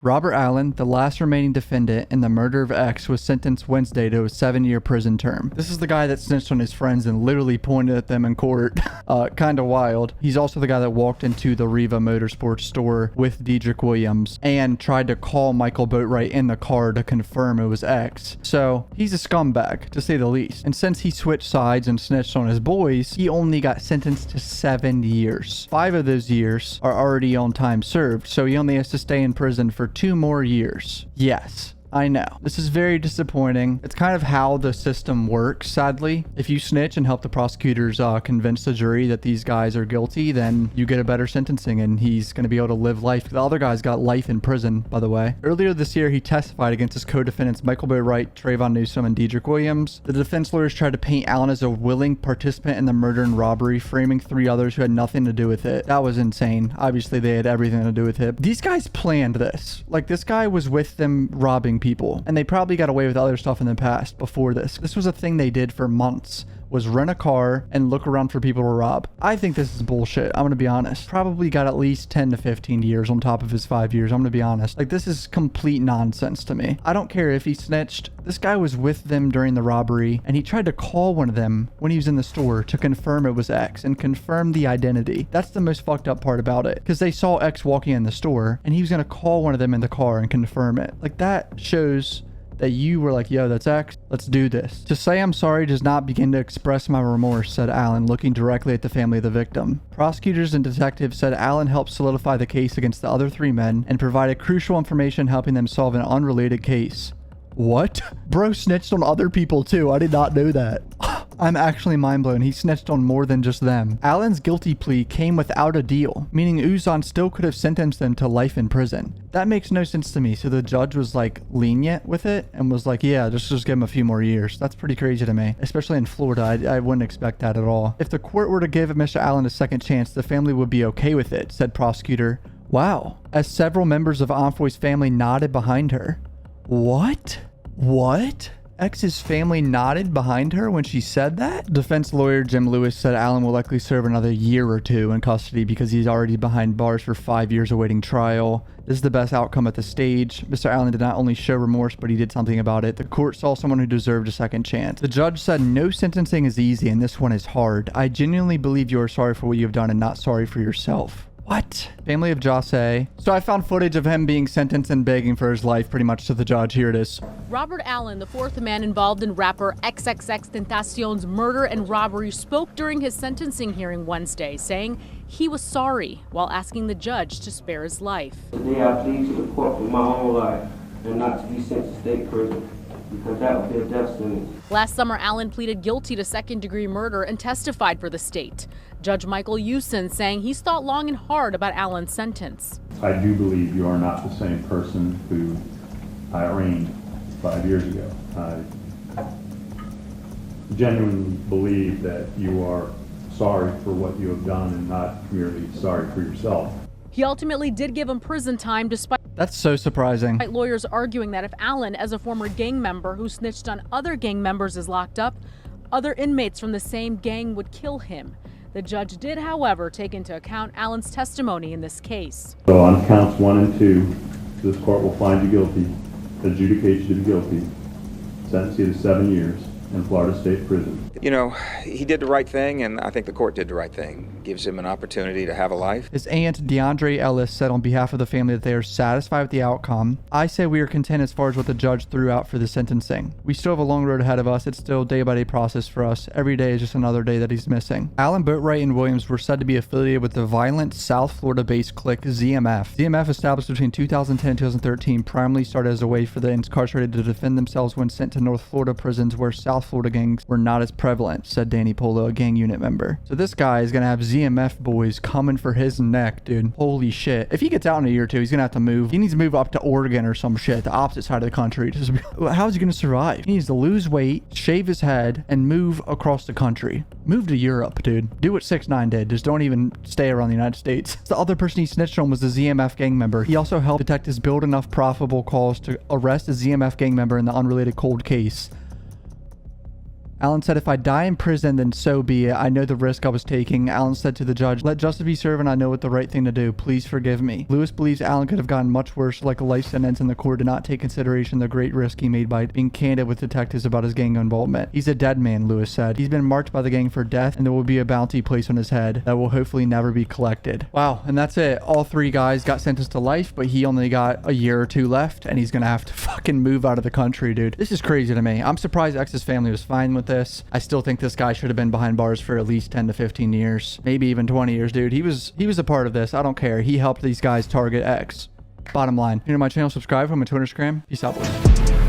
Robert Allen, the last remaining defendant in the murder of X, was sentenced Wednesday to a 7-year prison term. This is the guy that snitched on his friends and literally pointed at them in court. Kind of wild. He's also the guy that walked into the Riva Motorsports store with Dedrick Williams and tried to call Michael Boatwright in the car to confirm it was X. So he's a scumbag, to say the least. And since he switched sides and snitched on his boys, he only got sentenced to 7 years. 5 of those years are already on time served, so he only has to stay in prison for 2 more years. Yes, I know. This is very disappointing. It's kind of how the system works, sadly. If you snitch and help the prosecutors convince the jury that these guys are guilty, then you get a better sentencing and he's going to be able to live life. The other guy's got life in prison, by the way. Earlier this year, he testified against his co-defendants Michael Boatwright, Trayvon Newsom, and Dedrick Williams. The defense lawyers tried to paint Allen as a willing participant in the murder and robbery, framing 3 others who had nothing to do with it. That was insane. Obviously, they had everything to do with it. These guys planned this. Like, this guy was with them robbing people, and they probably got away with other stuff in the past before this. This was a thing they did for months, was rent a car and look around for people to rob. I think this is bullshit. I'm gonna be honest. Probably got at least 10 to 15 years on top of his 5 years. I'm gonna be honest. Like, this is complete nonsense to me. I don't care if he snitched. This guy was with them during the robbery, and he tried to call one of them when he was in the store to confirm it was X and confirm the identity. That's the most fucked up part about it, because they saw X walking in the store and he was gonna call one of them in the car and confirm it. Like, that shows that you were like, yo, that's X, let's do this. To say I'm sorry does not begin to express my remorse, said Allen, looking directly at the family of the victim. Prosecutors and detectives said Allen helped solidify the case against the other 3 men and provided crucial information helping them solve an unrelated case. What? Bro snitched on other people too. I did not know that. I'm actually mind blown. He snitched on more than just them. Allen's guilty plea came without a deal, meaning Uzan still could have sentenced them to life in prison. That makes no sense to me. So the judge was like lenient with it and was like, yeah, just give him a few more years. That's pretty crazy to me, especially in Florida. I wouldn't expect that at all. If the court were to give Mr. Allen a second chance, the family would be okay with it, said prosecutor. Wow. As several members of Envoy's family nodded behind her. What? What? X's family nodded behind her when she said that? Defense lawyer Jim Lewis said Allen will likely serve another year or 2 in custody because he's already behind bars for 5 years awaiting trial. This is the best outcome at the stage. Mr. Allen did not only show remorse, but he did something about it. The court saw someone who deserved a second chance. The judge said no sentencing is easy and this one is hard. I genuinely believe you are sorry for what you have done and not sorry for yourself. What? Family of Jose. So I found footage of him being sentenced and begging for his life pretty much to the judge. Here it is. Robert Allen, the 4th man involved in rapper XXXTentacion's murder and robbery, spoke during his sentencing hearing Wednesday, saying he was sorry while asking the judge to spare his life. Today I plead to the court for my own life and not to be sent to state prison, because that would be a death sentence. Last summer, Allen pleaded guilty to second-degree murder and testified for the state. Judge Michael Usen saying he's thought long and hard about Allen's sentence. I do believe you are not the same person who I arraigned 5 years ago. I genuinely believe that you are sorry for what you have done and not merely sorry for yourself. He ultimately did give him prison time despite That's so surprising. lawyers arguing that if Allen, as a former gang member who snitched on other gang members, is locked up, other inmates from the same gang would kill him. The judge did, however, take into account Allen's testimony in this case. So on counts 1 and 2, this court will find you guilty, adjudicate you to be guilty, sentence you to 7 years in Florida State Prison. You know, he did the right thing, and I think the court did the right thing. Gives him an opportunity to have a life. His aunt, DeAndre Ellis, said on behalf of the family that they are satisfied with the outcome. I say we are content as far as what the judge threw out for the sentencing. We still have a long road ahead of us. It's still a day-by-day process for us. Every day is just another day that he's missing. Allen, Boatwright, and Williams were said to be affiliated with the violent South Florida-based clique ZMF. ZMF, established between 2010 and 2013, primarily started as a way for the incarcerated to defend themselves when sent to North Florida prisons where South Florida gangs were not as prevalent, said Danny Polo, a gang unit member. So this guy is going to have ZMF boys coming for his neck, dude. Holy shit. If he gets out in a year or 2, he's going to have to move. He needs to move up to Oregon or some shit, the opposite side of the country. How is he going to survive? He needs to lose weight, shave his head, and move across the country. Move to Europe, dude. Do what 6ix9ine did. Just don't even stay around the United States. The other person he snitched on was the ZMF gang member. He also helped detectives build enough profitable calls to arrest a ZMF gang member in the unrelated cold case. Alan said, if I die in prison, then so be it. I know the risk I was taking. Alan said to the judge, let justice be served and I know what the right thing to do. Please forgive me. Lewis believes Alan could have gotten much worse, like a life sentence, and the court did not take consideration the great risk he made by being candid with detectives about his gang involvement. He's a dead man, Lewis said. He's been marked by the gang for death, and there will be a bounty placed on his head that will hopefully never be collected. Wow, and that's it. All 3 guys got sentenced to life, but he only got a year or 2 left, and he's gonna have to fucking move out of the country, dude. This is crazy to me. I'm surprised X's family was fine with this. I still think this guy should have been behind bars for at least 10 to 15 years, maybe even 20 years, dude. He was a part of this. I don't care. He helped these guys target X. Bottom line, if you're new to my channel, subscribe. I'm on Twitter, Instagram. Peace out, boys.